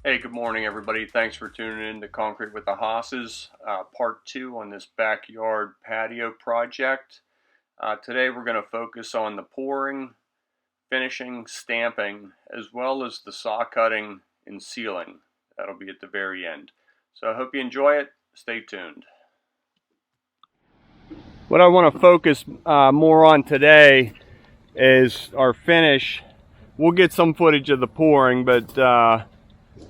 Hey, good morning, everybody. Thanks for tuning in to Concrete with the Hosses, part 2 on this backyard patio project. Today we're going to focus on the pouring, finishing, stamping, as well as the saw cutting and sealing. That'll be at the very end. So I hope you enjoy it. Stay tuned. What I want to focus more on today is our finish. We'll get some footage of the pouring, but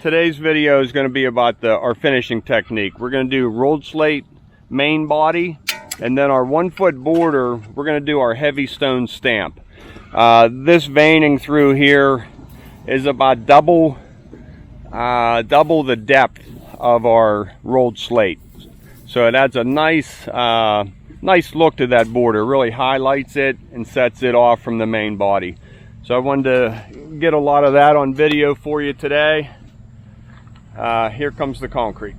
today's video is going to be about our finishing technique. We're going to do rolled slate main body, and then our 1 foot border, we're going to do our heavy stone stamp. This veining through here is about double the depth of our rolled slate. So it adds a nice look to that border, really highlights it and sets it off from the main body. So I wanted to get a lot of that on video for you today. Here comes the concrete.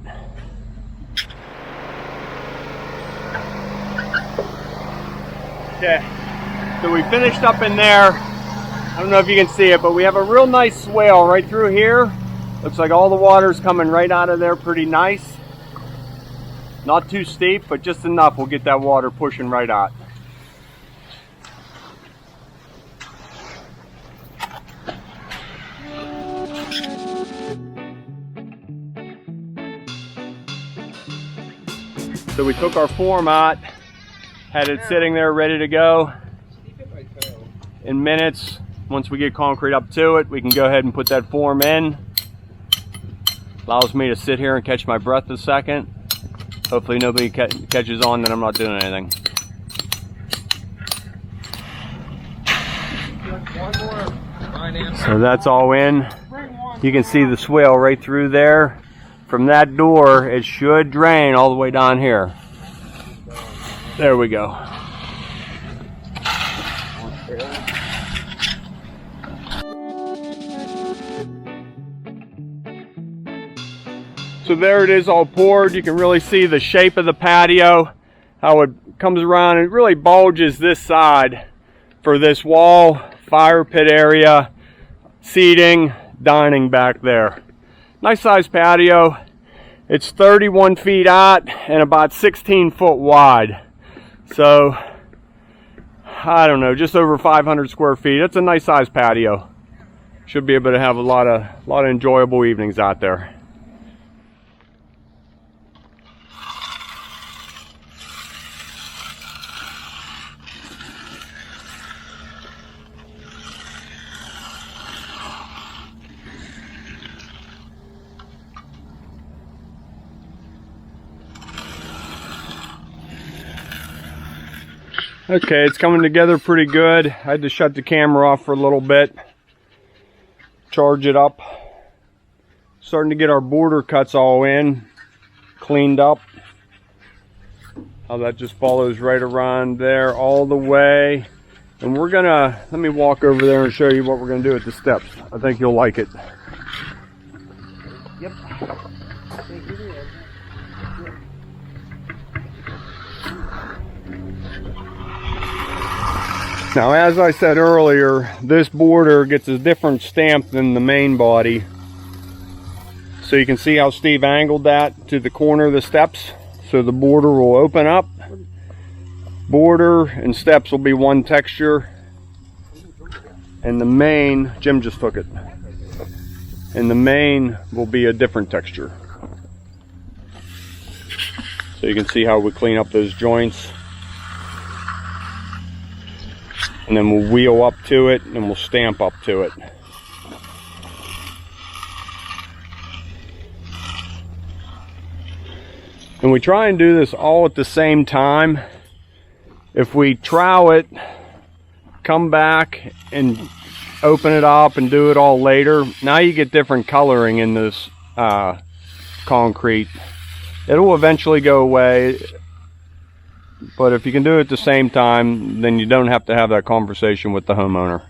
Okay, so we finished up in there. I don't know if you can see it, but we have a real nice swale right through here. Looks like all the water's coming right out of there pretty nice. Not too steep, but just enough. We'll get that water pushing right out. So we took our form out, had it sitting there ready to go. In minutes, once we get concrete up to it, we can go ahead and put that form in. Allows me to sit here and catch my breath a second. Hopefully nobody catches on that I'm not doing anything. So that's all in. You can see the swale right through there. From that door, it should drain all the way down here. There we go. So there it is, all poured. You can really see the shape of the patio, how it comes around. It really bulges this side for this wall, fire pit area, seating, dining back there. Nice sized patio. It's 31 feet out and about 16 foot wide. So, I don't know, just over 500 square feet. It's a nice sized patio. Should be able to have a lot of enjoyable evenings out there. Okay, it's coming together pretty good. I had to shut the camera off for a little bit, charge it up. Starting to get our border cuts all in, cleaned up. How that just follows right around there all the way. And we're gonna, let me walk over there and show you what we're gonna do at the steps. I think you'll like it. Yep. Now, as I said earlier, this border gets a different stamp than the main body. So you can see how Steve angled that to the corner of the steps. So the border will open up. Border and steps will be one texture. And the main, Jim just took it. And the main will be a different texture. So you can see how we clean up those joints. And then we'll wheel up to it and we'll stamp up to it. And we try and do this all at the same time. If we trowel it, come back and open it up and do it all later, now you get different coloring in this concrete. It'll eventually go away. But if you can do it at the same time, then you don't have to have that conversation with the homeowner.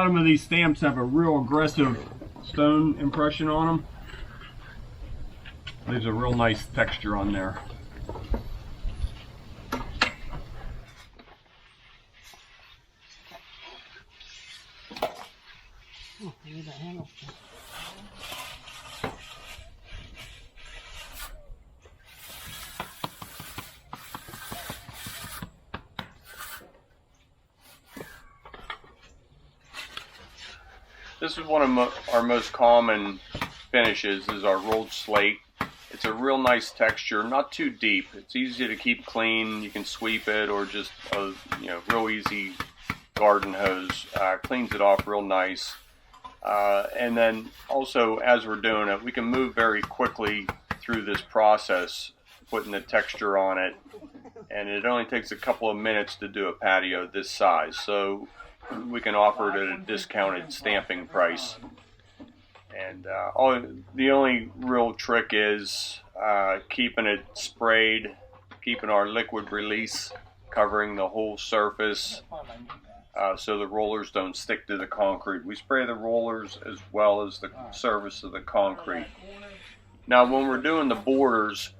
bottom of these stamps have a real aggressive stone impression on them. There's a real nice texture on there. Oh, I need that handle. This is one of our most common finishes, is our rolled slate. It's a real nice texture, not too deep. It's easy to keep clean. You can sweep it, or just a real easy garden hose cleans it off real nice. And then also, as we're doing it, we can move very quickly through this process, putting the texture on it. And it only takes a couple of minutes to do a patio this size. So we can offer it at a discounted stamping price. And the only real trick is keeping it sprayed, keeping our liquid release covering the whole surface so the rollers don't stick to the concrete. We spray the rollers as well as the surface of the concrete. Now when we're doing the borders,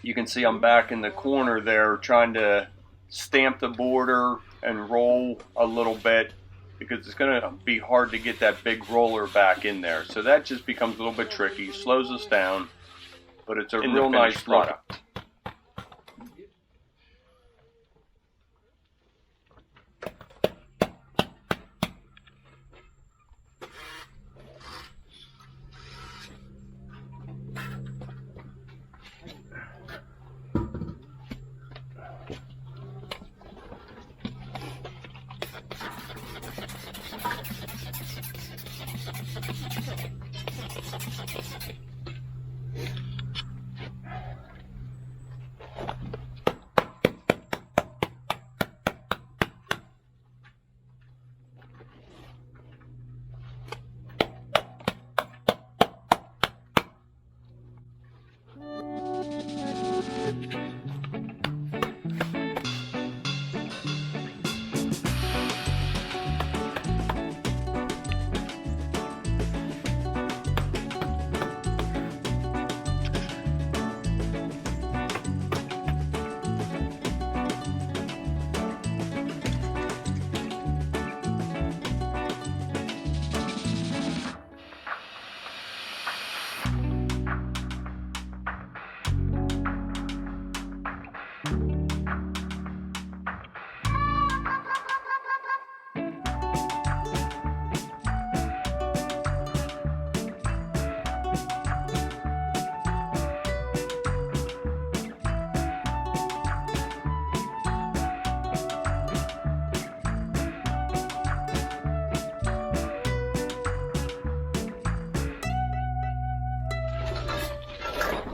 you can see I'm back in the corner there trying to stamp the border and roll a little bit, because it's going to be hard to get that big roller back in there. So that just becomes a little bit tricky, slows us down, but it's a real nice product.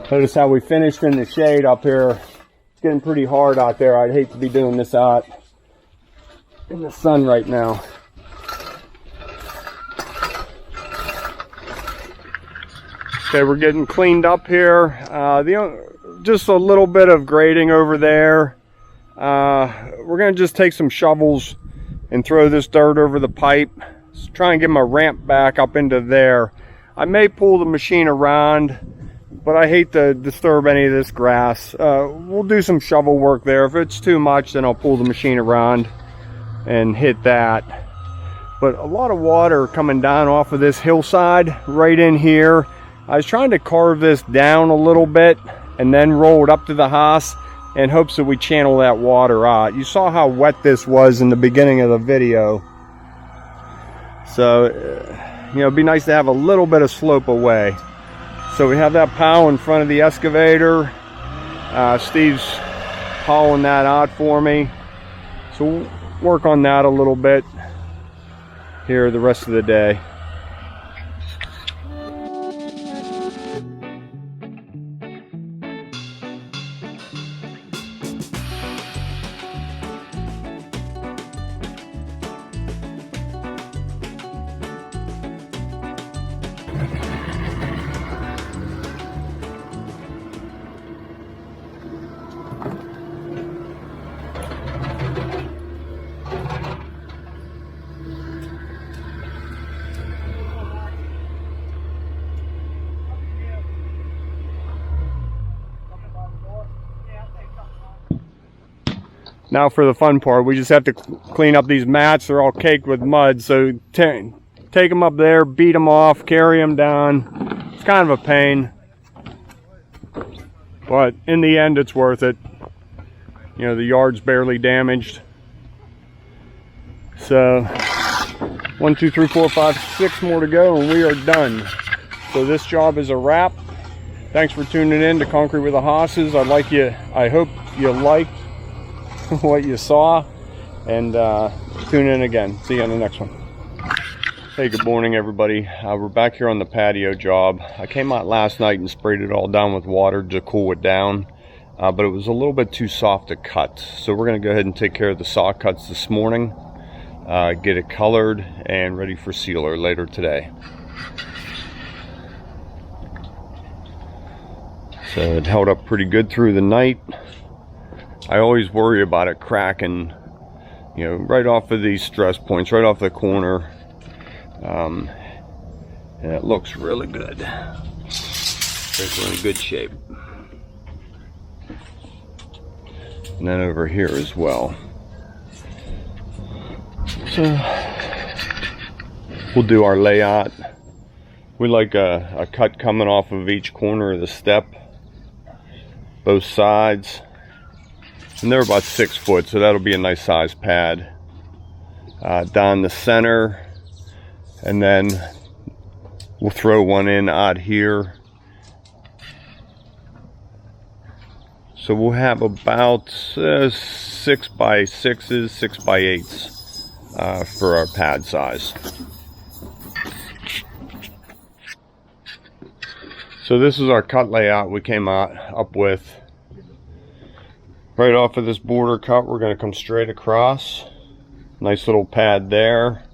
Notice how we finished in the shade up here. It's getting pretty hard out there. I'd hate to be doing this out in the sun right now. Okay, we're getting cleaned up here. Just a little bit of grading over there. We're going to just take some shovels and throw this dirt over the pipe. Let's try and get my ramp back up into there. I may pull the machine around, but I hate to disturb any of this grass. We'll do some shovel work there. If it's too much, then I'll pull the machine around and hit that. But a lot of water coming down off of this hillside right in here. I was trying to carve this down a little bit and then roll it up to the house in hopes that we channel that water out. You saw how wet this was in the beginning of the video. So, it'd be nice to have a little bit of slope away. So we have that pile in front of the excavator. Steve's hauling that out for me. So we'll work on that a little bit here the rest of the day. Now for the fun part, we just have to clean up these mats. They're all caked with mud, so take them up there, beat them off, carry them down. It's kind of a pain, but in the end it's worth it. You know, the yard's barely damaged. So 1, 2, 3, 4, 5, 6 more to go and we are done. So this job is a wrap. Thanks for tuning in to Concrete with the Hosses. I hope you liked what you saw, and tune in again. See you on the next one. Hey, good morning everybody. We're back here on the patio job. I came out last night and sprayed it all down with water to cool it down, but it was a little bit too soft to cut. So we're going to go ahead and take care of the saw cuts this morning, get it colored and ready for sealer later today. So it held up pretty good through the night. I always worry about it cracking, you know, right off of these stress points, right off the corner. And it looks really good. We're in good shape. And then over here as well. So we'll do our layout. We like a cut coming off of each corner of the step, both sides. And they're about 6 foot, so that'll be a nice size pad. Down the center, and then we'll throw one in out here. So we'll have about 6 by 6s, 6 by 8s for our pad size. So this is our cut layout we came up with. Right off of this border cut, we're going to come straight across. Nice little pad there.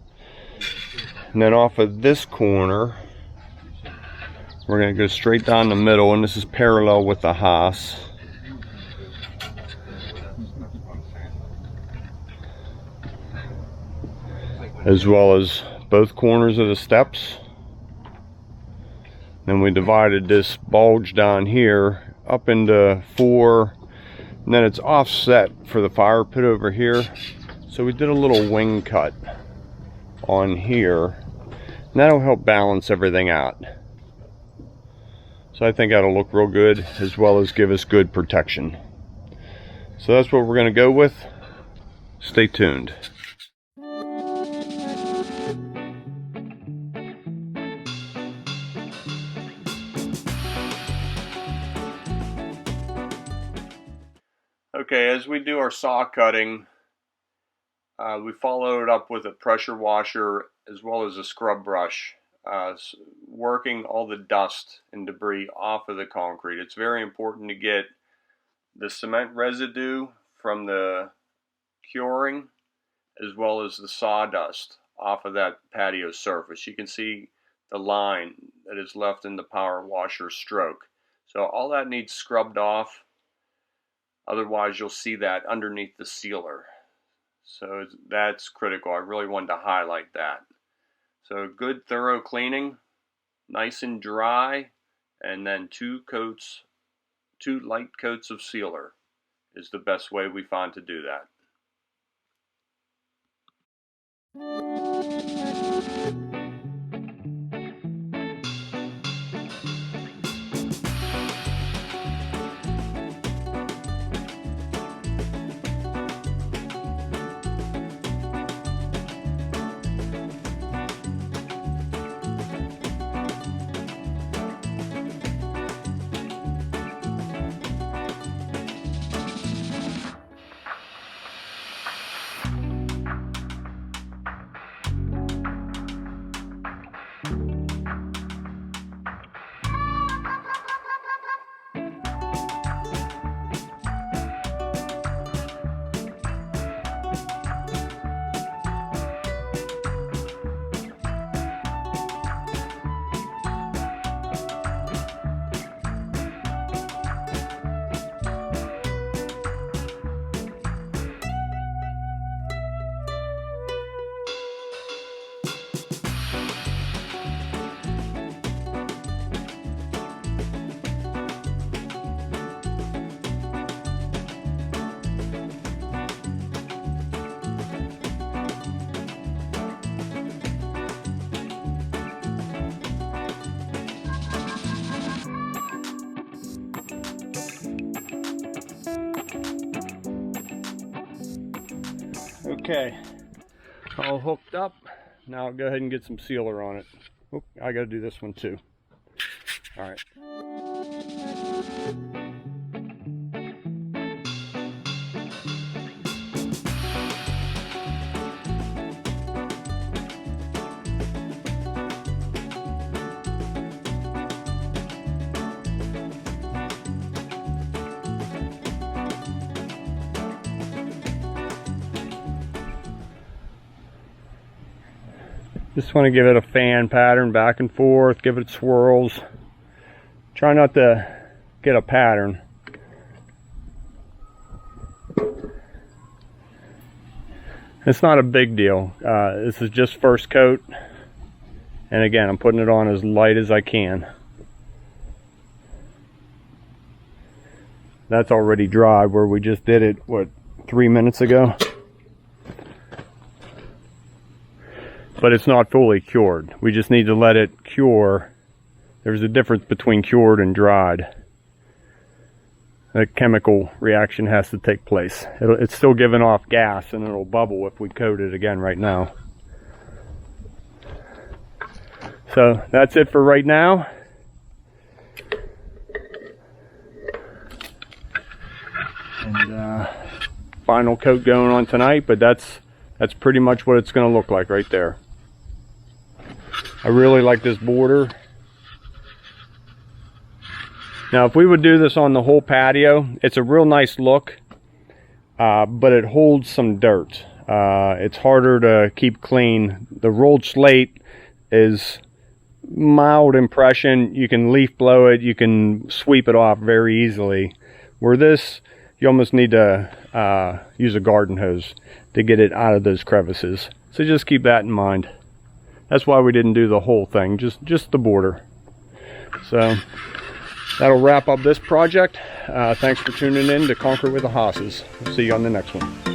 And then off of this corner, we're going to go straight down the middle, and this is parallel with the Haas. As well as both corners of the steps. Then we divided this bulge down here up into 4. And then it's offset for the fire pit over here. So we did a little wing cut on here. And that'll help balance everything out. So I think that'll look real good, as well as give us good protection. So that's what we're going to go with. Stay tuned. Okay, as we do our saw cutting, we follow it up with a pressure washer as well as a scrub brush, working all the dust and debris off of the concrete. It's very important to get the cement residue from the curing as well as the sawdust off of that patio surface. You can see the line that is left in the power washer stroke. So all that needs scrubbed off. Otherwise, you'll see that underneath the sealer. So that's critical. I really wanted to highlight that. So good thorough cleaning, nice and dry, and then 2 light coats of sealer is the best way we find to do that. Okay, all hooked up. Now I'll go ahead and get some sealer on it. Oop, I gotta do this one too. All right. Just want to give it a fan pattern back and forth, give it swirls. Try not to get a pattern. It's not a big deal. This is just first coat. And again, I'm putting it on as light as I can. That's already dry where we just did it, what, 3 minutes ago? But it's not fully cured. We just need to let it cure. There's a difference between cured and dried. A chemical reaction has to take place. It's still giving off gas and it'll bubble if we coat it again right now. So that's it for right now. And final coat going on tonight, but that's pretty much what it's going to look like right there. I really like this border. Now if we would do this on the whole patio, it's a real nice look, but it holds some dirt. It's harder to keep clean. The rolled slate is mild impression. You can leaf blow it, you can sweep it off very easily. Where this, you almost need to use a garden hose to get it out of those crevices. So just keep that in mind. That's why we didn't do the whole thing, just the border. So that'll wrap up this project. Thanks for tuning in to Concrete with the Hosses. We'll see you on the next one.